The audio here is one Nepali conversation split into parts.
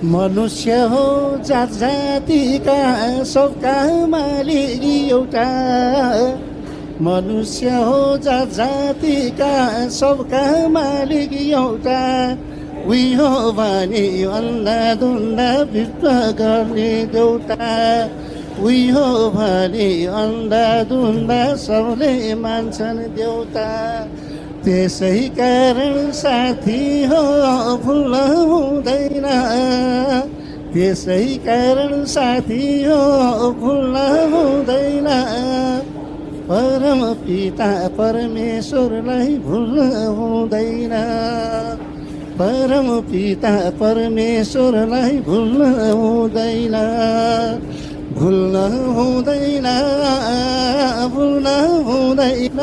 मनुष्य हो जात जातिका सबका मालिक एउटा। मनुष्य हो जात जातिका सबका मालिक एउटा। उही हो भने अन्धाधुन्दा विश्व गर्ने देउता। उही हो भने अन्धाधुन्दा सबले मान्छन् देउता। त्यसै कारण साथी हो भुल्न हुँदैन। त्यसै कारण साथी हो भुल्न हुँदैन। परम पिता परमेश्वरलाई भुल्न हुँदैन। परम पिता परमेश्वरलाई भुल्न हुँदैन। भुल्न हुँदैन। भुल्न हुँदैन।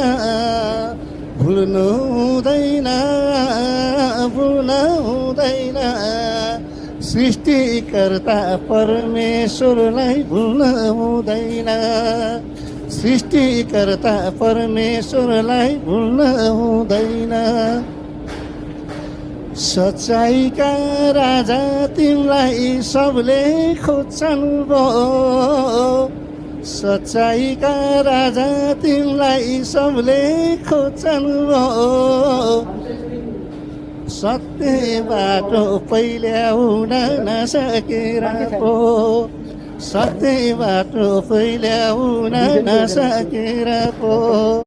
भुल्नु हुँदैन। भुल्न हुँदैन। सृष्टिकर्ता परमेश्वरलाई भुल्न हुँदैन। सृष्टिकर्ता परमेश्वरलाई भुल्न हुँदैन। सच्चाइका राजा तिमीलाई सबले खोज्छन् भो। सच्चाइका राजा तिमीलाई सबले खोज्छन् भो। सत्य बाटो पहिल्याउन नसकेर पो। सत्य बाटो पहिल्याउन नसकेर पो।